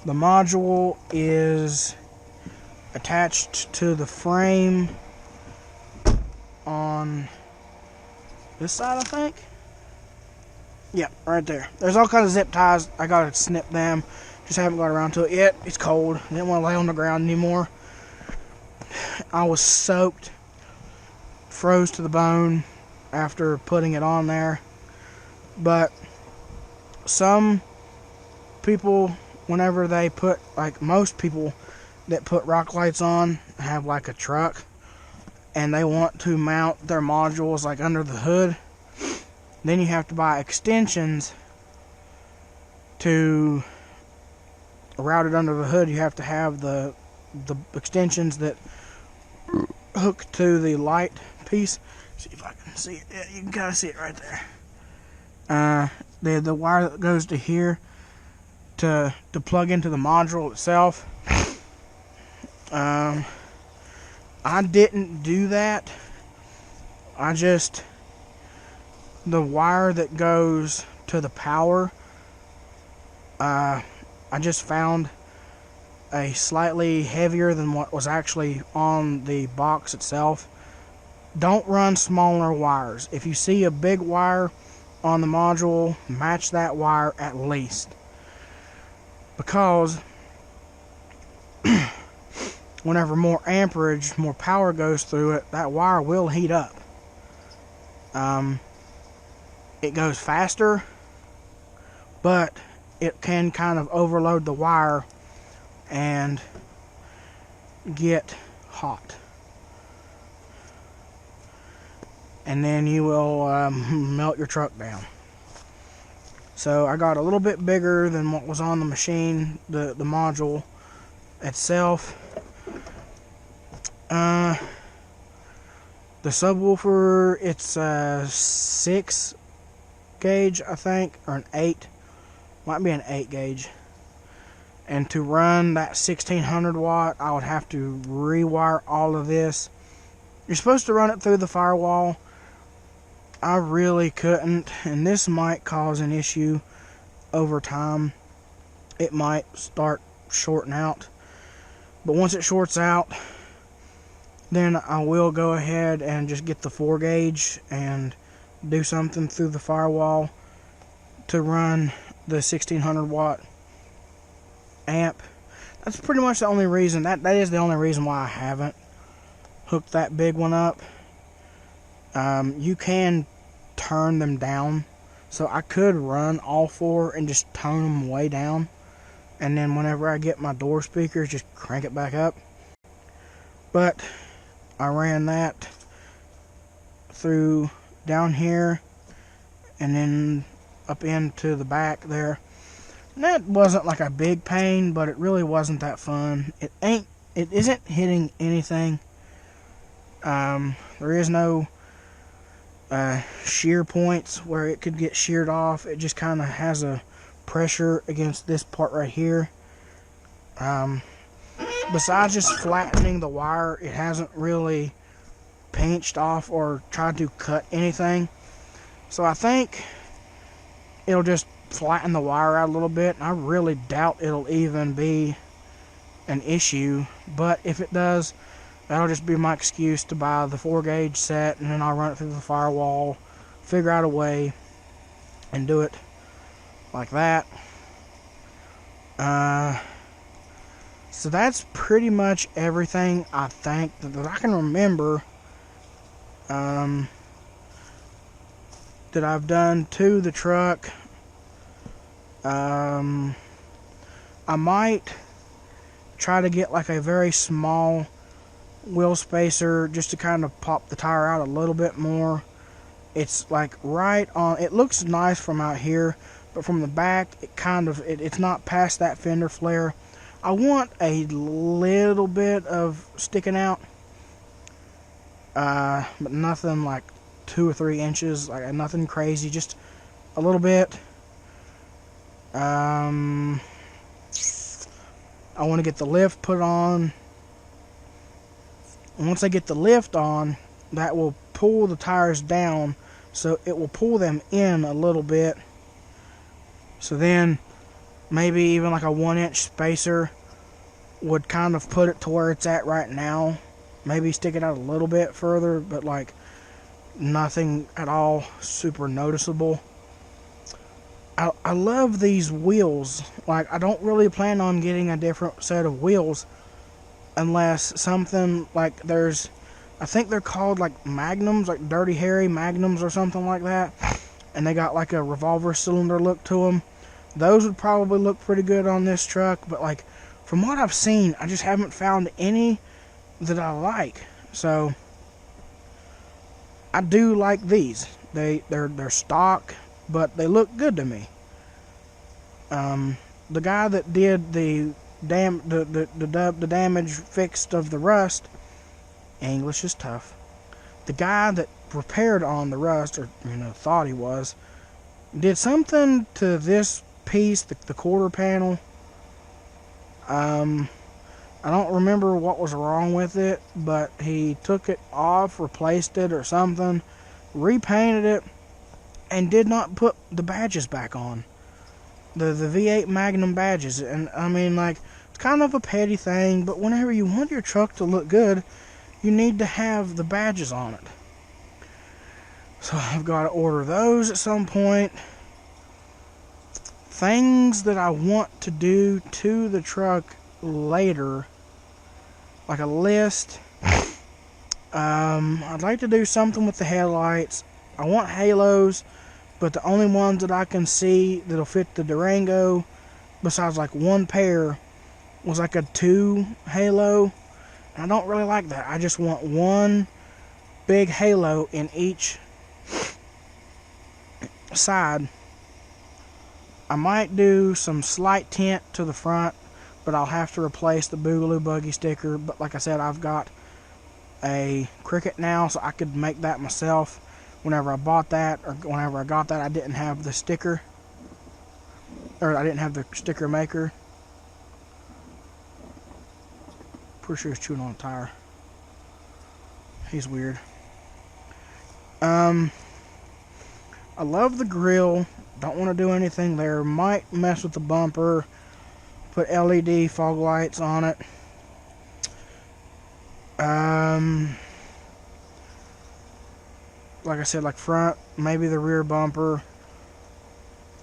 The module is attached to the frame on this side, I think. Yeah, right there. There's all kinds of zip ties. I gotta snip them. Just haven't got around to it yet. It's cold. I didn't want to lay on the ground anymore. I was soaked, froze to the bone after putting it on there. But some people, whenever they put, like most people that put rock lights on, have like a truck, and they want to mount their modules like under the hood. Then you have to buy extensions to route it under the hood. You have to have the extensions that hook to the light piece. See if I can see it. Yeah, you can kind of see it right there. The wire that goes to here to plug into the module itself. I didn't do that. The wire that goes to the power, I just found a slightly heavier than what was actually on the box itself. Don't run smaller wires. If you see a big wire on the module, match that wire at least. Because whenever more amperage, more power goes through it, that wire will heat up. It goes faster, but it can kind of overload the wire and get hot. And then you will melt your truck down. So I got a little bit bigger than what was on the machine, the module itself. The subwoofer, it's a 6 gauge, I think, or an 8. Might be an 8 gauge. And to run that 1600 watt, I would have to rewire all of this. You're supposed to run it through the firewall. I really couldn't, and this might cause an issue over time. It might start shorting out. But once it shorts out, then I will go ahead and just get the 4 gauge and do something through the firewall to run the 1600 watt amp. That's pretty much the only reason, that is the only reason why I haven't hooked that big one up. You can turn them down, so I could run all 4 and just tone them way down, and then whenever I get my door speakers, just crank it back up. But I ran that through down here and then up into the back there. And that wasn't like a big pain, but it really wasn't that fun. It isn't hitting anything. There is no shear points where it could get sheared off. It just kind of has a pressure against this part right here. Besides just flattening the wire, it hasn't really pinched off or tried to cut anything. So I think it'll just flatten the wire out a little bit. I really doubt it'll even be an issue, but if it does, that'll just be my excuse to buy the 4 gauge set, and then I'll run it through the firewall, figure out a way, and do it like that. So that's pretty much everything I think that I can remember that I've done to the truck. I might try to get like a very small wheel spacer just to kind of pop the tire out a little bit more. It's like right on, it looks nice from out here, but from the back it's not past that fender flare. I want a little bit of sticking out, but nothing like 2 or 3 inches, like nothing crazy, just a little bit. I want to get the lift put on. And once I get the lift on, that will pull the tires down so it will pull them in a little bit. So then maybe even like a 1-inch spacer would kind of put it to where it's at right now. Maybe stick it out a little bit further, but like nothing at all super noticeable. I love these wheels. Like, I don't really plan on getting a different set of wheels unless something like there's, I think they're called like Magnums, like Dirty Harry Magnums or something like that, and they got like a revolver cylinder look to them. Those would probably look pretty good on this truck, but like from what I've seen, I just haven't found any that I like. So I do like these. They're stock, but they look good to me. The guy that did the damage fixed of the rust, English is tough. The guy that repaired on the rust, or thought he was, did something to this piece, the quarter panel. I don't remember what was wrong with it, but he took it off, replaced it or something, repainted it, and did not put the badges back on. The V8 Magnum badges. And I mean, like, it's kind of a petty thing, but whenever you want your truck to look good, you need to have the badges on it. So I've got to order those at some point. Things that I want to do to the truck later, like a list. I'd like to do something with the headlights. I want halos, but the only ones that I can see that'll fit the Durango, besides like one pair, was like a 2 halo. And I don't really like that. I just want one big halo in each side. I might do some slight tint to the front, but I'll have to replace the Boogaloo Buggy sticker. But like I said, I've got a Cricket now, so I could make that myself. Whenever I bought that, or whenever I got that, I didn't have the sticker, or I didn't have the sticker maker. Pretty sure he's chewing on a tire. He's weird. I love the grill. Don't want to do anything there. Might mess with the bumper. Put LED fog lights on it. Like I said, like front, maybe the rear bumper.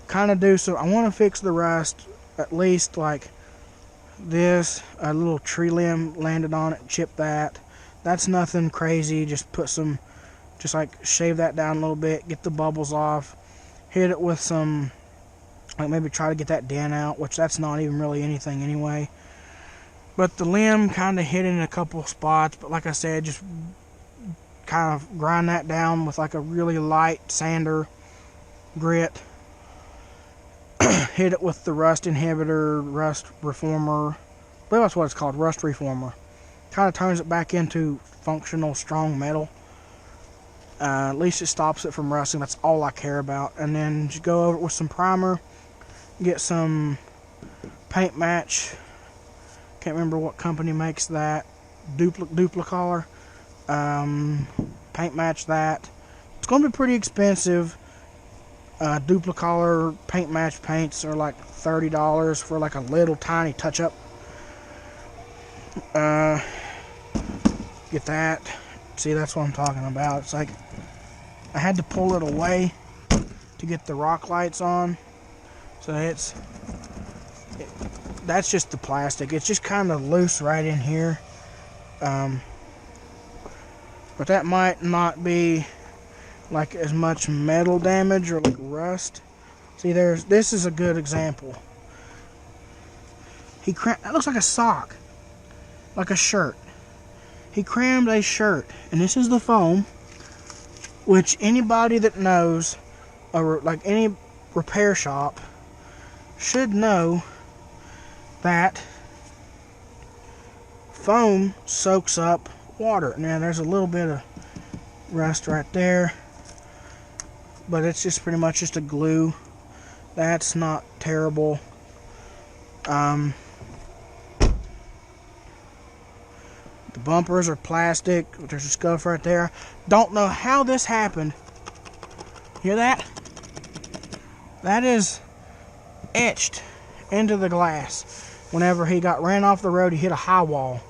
Kind of do so. I want to fix the rust. At least like this. A little tree limb landed on it. Chip that. That's nothing crazy. Just put some, just like shave that down a little bit. Get the bubbles off. Hit it with some, like maybe try to get that dent out, which that's not even really anything anyway. But the limb kind of hit in a couple spots. But like I said, just kind of grind that down with like a really light sander grit. Hit it with the rust inhibitor, rust reformer. I believe that's what it's called, rust reformer. Kind of turns it back into functional strong metal. At least it stops it from rusting. That's all I care about. And then just go over it with some primer. Get some paint match. Can't remember what company makes that. Duplicolor. Paint match that. It's going to be pretty expensive. Duplicolor paint match paints are like $30 for like a little tiny touch up. Get that. See, that's what I'm talking about. It's like I had to pull it away to get the rock lights on. So that's just the plastic. It's just kind of loose right in here. But that might not be like as much metal damage or like rust. See, this is a good example. That looks like a sock, like a shirt. He crammed a shirt, and this is the foam, which anybody that knows, or like any repair shop, should know that foam soaks up water. Now there's a little bit of rust right there, but it's just pretty much just a glue. That's not terrible. The bumpers are plastic. There's a scuff right there. Don't know how this happened, Hear that? That is etched into the glass. Whenever he got ran off the road, he hit a high wall.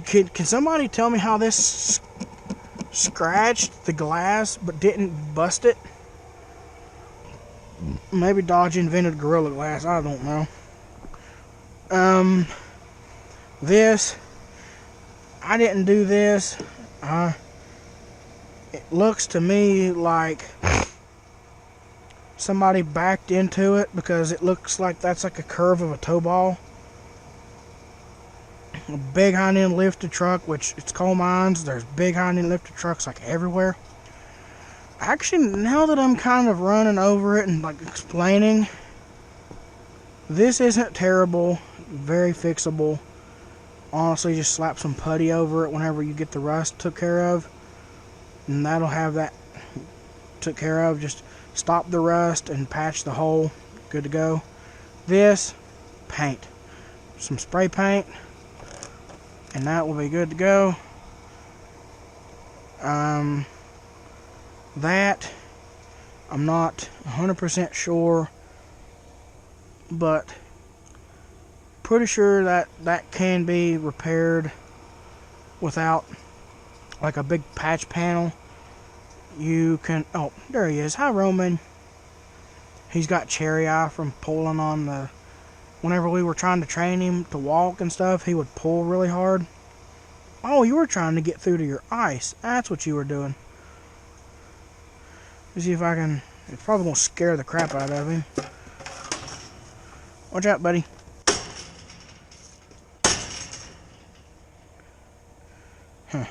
Can somebody tell me how this scratched the glass but didn't bust it? Maybe Dodge invented Gorilla Glass. I don't know. This, I didn't do this. It looks to me like somebody backed into it, because it looks like that's like a curve of a tow ball. A big hind end lifted truck, which it's coal mines. There's big hind end lifted trucks like everywhere. Actually, now that I'm kind of running over it and like explaining, this isn't terrible. Very fixable. Honestly, just slap some putty over it whenever you get the rust took care of, and that'll have that took care of. Just stop the rust and patch the hole. Good to go. This, paint. Some spray paint, and that will be good to go. That, I'm not 100% sure, but pretty sure that that can be repaired without like a big patch panel. You can, oh, there he is. Hi, Roman. He's got cherry eye from pulling on the, whenever we were trying to train him to walk and stuff, he would pull really hard. Oh, you were trying to get through to your ice. That's what you were doing. Let's see if I can, it's probably going to scare the crap out of him. Watch out, buddy. Huh.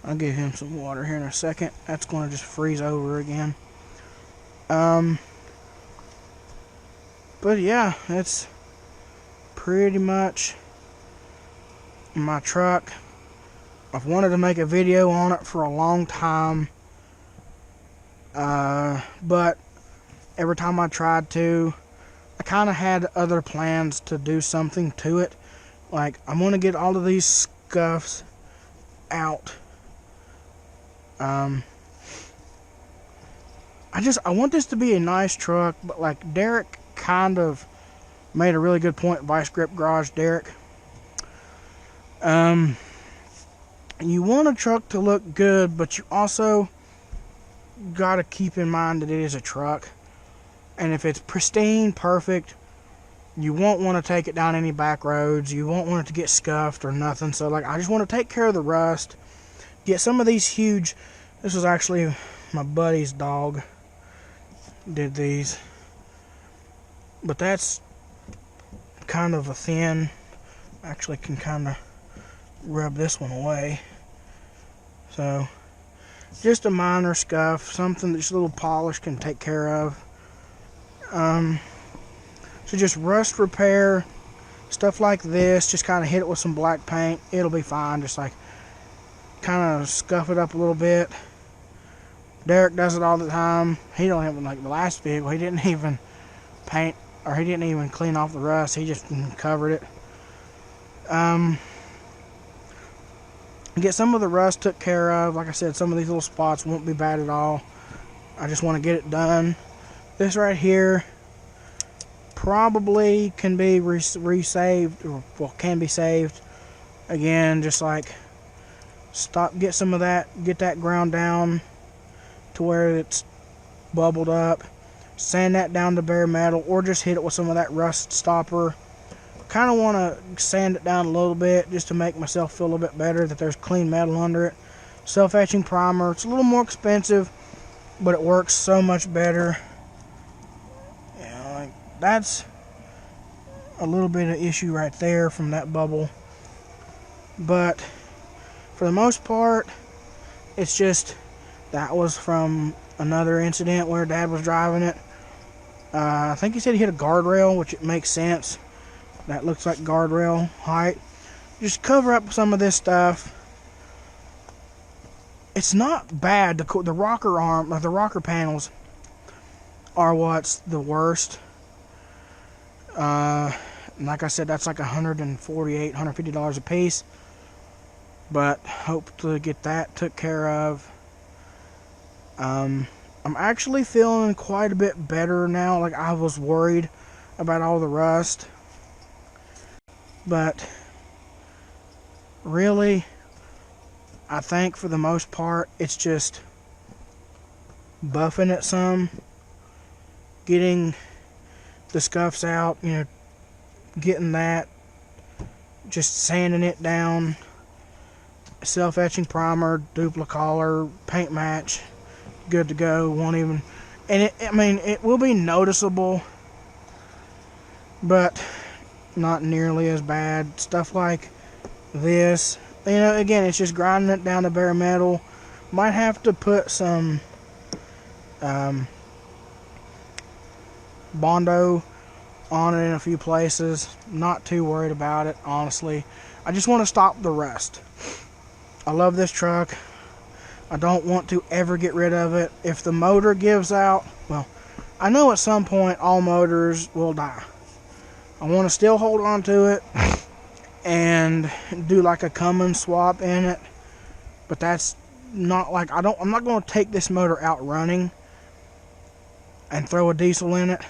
I'll give him some water here in a second. That's going to just freeze over again. But yeah, that's pretty much my truck. I've wanted to make a video on it for a long time. But every time I tried to, I kind of had other plans to do something to it. Like, I'm going to get all of these scuffs out. I want this to be a nice truck, but like Derek kind of made a really good point, Vice Grip Garage Derek. You want a truck to look good, but you also got to keep in mind that it is a truck. And if it's pristine, perfect, you won't want to take it down any back roads. You won't want it to get scuffed or nothing. So like, I just want to take care of the rust. Get some of these huge, this was actually my buddy's dog did these. But that's kind of a thin, actually can kind of rub this one away. So just a minor scuff, something that just a little polish can take care of. So just rust repair, stuff like this, just kind of hit it with some black paint. It'll be fine. Just like kind of scuff it up a little bit. Derek does it all the time. He don't even, like the last vehicle, he didn't even paint, or he didn't even clean off the rust. He just covered it. Get some of the rust took care of. Like I said, some of these little spots won't be bad at all. I just want to get it done. This right here probably can be resaved, or well, can be saved. Again, just like get some of that, get that ground down to where it's bubbled up. Sand that down to bare metal, or just hit it with some of that rust stopper. Kind of want to sand it down a little bit just to make myself feel a little bit better that there's clean metal under it. Self-etching primer. It's a little more expensive, but it works so much better. You know, like that's a little bit of issue right there from that bubble. But for the most part, it's just that was from another incident where Dad was driving it. I think he said he hit a guardrail, which it makes sense. That looks like guardrail height. Just cover up some of this stuff. It's not bad. The rocker arm, or the rocker panels, are what's the worst. Like I said, that's like $148, $150 a piece. but hope to get that took care of. I'm actually feeling quite a bit better now. Like, I was worried about all the rust, but really, I think for the most part, it's just buffing it some, getting the scuffs out, getting that, just sanding it down, self-etching primer, duplicolor, paint match, good to go. Won't even, and it will be noticeable, but not nearly as bad. Stuff like this, again, it's just grinding it down to bare metal. Might have to put some Bondo on it in a few places. Not too worried about it, honestly. I just want to stop the rust. I love this truck. I don't want to ever get rid of it. If the motor gives out, well, I know at some point all motors will die. I want to still hold on to it and do like a Cummins swap in it, but that's not like, I'm not going to take this motor out running and throw a diesel in it.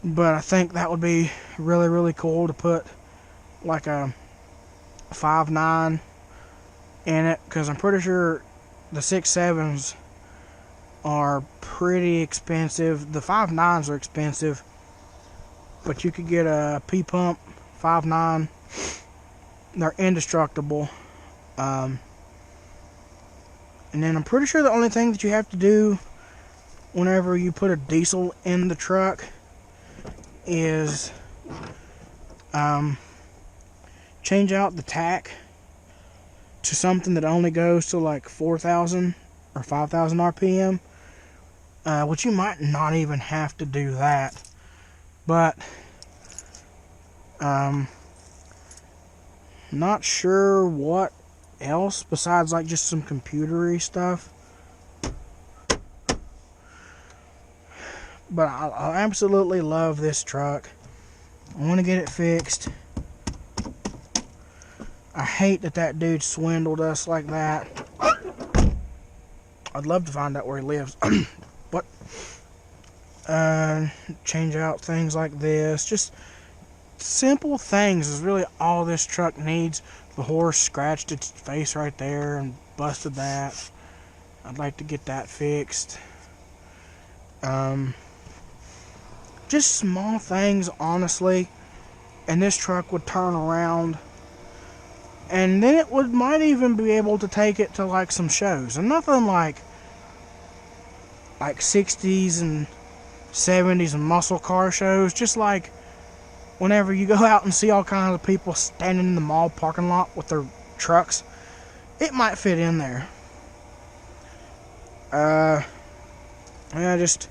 But I think that would be really, really cool to put like a 5.9 in it, because I'm pretty sure the 6.7s are pretty expensive. The 5.9s are expensive, but you could get a P-pump 5.9. They're indestructible. And then I'm pretty sure the only thing that you have to do whenever you put a diesel in the truck is change out the tach to something that only goes to like 4,000 or 5,000 RPM, which you might not even have to do that, but not sure what else besides like just some computery stuff. But I absolutely love this truck. I want to get it fixed. I hate that dude swindled us like that. I'd love to find out where he lives. But change out things like this. Just simple things is really all this truck needs. The horse scratched its face right there and busted that. I'd like to get that fixed. Just small things, honestly, and this truck would turn around, and then it might even be able to take it to like some shows, and nothing like 60s and 70s and muscle car shows, just like whenever you go out and see all kinds of people standing in the mall parking lot with their trucks, it might fit in there. Yeah, just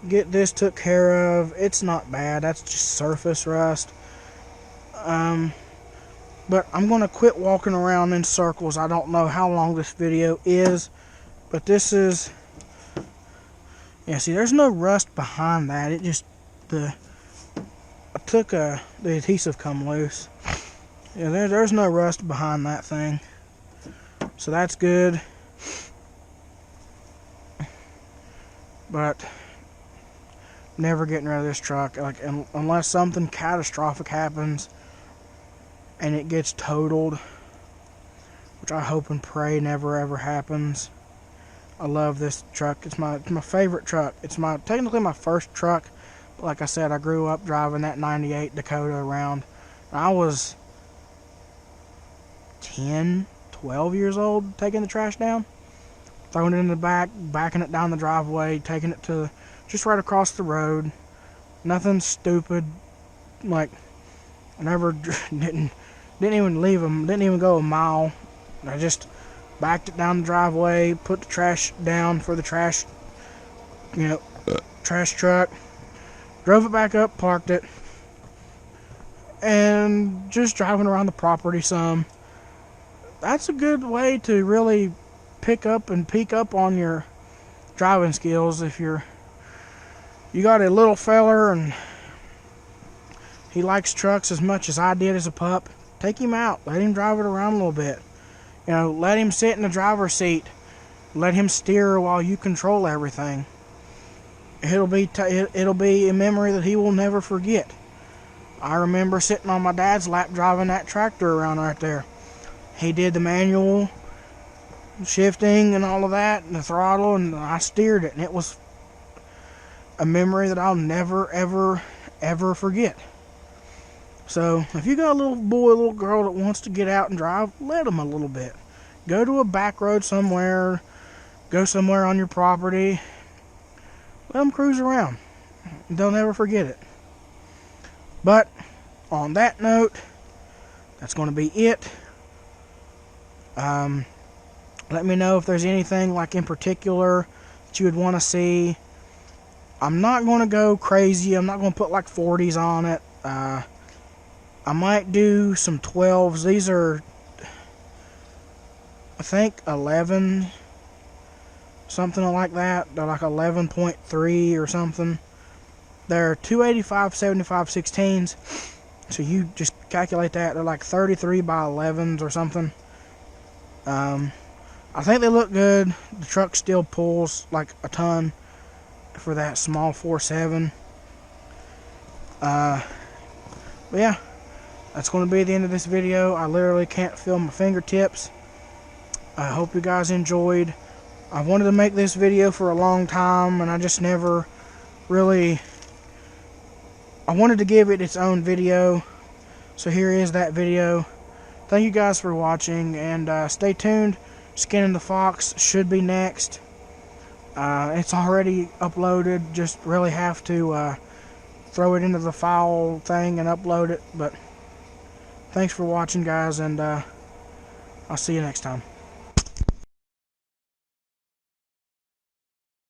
get this took care of. It's not bad. That's just surface rust. But I'm going to quit walking around in circles. I don't know how long this video is, but this is, yeah, see, there's no rust behind that. It just, the adhesive come loose. Yeah, there's no rust behind that thing. So that's good. But never getting rid of this truck, like, unless something catastrophic happens and it gets totaled, which I hope and pray never ever happens. I love this truck. It's my favorite truck. It's technically my first truck. Like I said, I grew up driving that 98 Dakota around. I was 10, 12 years old taking the trash down, throwing it in the back, backing it down the driveway, taking it to just right across the road. Nothing stupid. Like, I never didn't even go a mile. I just backed it down the driveway, put the trash down for the trash, trash truck, drove it back up, parked it, and just driving around the property some. That's a good way to really pick up and peek up on your driving skills. If you got a little feller and he likes trucks as much as I did as a pup, take him out. Let him drive it around a little bit. You know, let him sit in the driver's seat. Let him steer while you control everything. It'll be a memory that he will never forget. I remember sitting on my dad's lap driving that tractor around right there. He did the manual shifting and all of that, and the throttle, and I steered it, and it was a memory that I'll never, ever forget. So, if you got a little boy, little girl that wants to get out and drive, let them a little bit. Go to a back road somewhere. Go somewhere on your property. Let them cruise around. They'll never forget it. But, on that note, that's going to be it. Let me know if there's anything like in particular that you would want to see. I'm not going to go crazy. I'm not going to put like 40s on it. I might do some 12s. These are, I think, 11, something like that. They're like 11.3 or something. They're 285 75 16s. So you just calculate that. They're like 33 by 11s or something. I think they look good. The truck still pulls like a ton for that small 4.7. But yeah, that's going to be the end of this video. I literally can't feel my fingertips. I hope you guys enjoyed. I wanted to make this video for a long time, and I just never really... I wanted to give it its own video, so here is that video. Thank you guys for watching, and stay tuned. Skinning the Fox should be next. It's already uploaded, just really have to throw it into the file thing and upload it. But thanks for watching, guys, and I'll see you next time.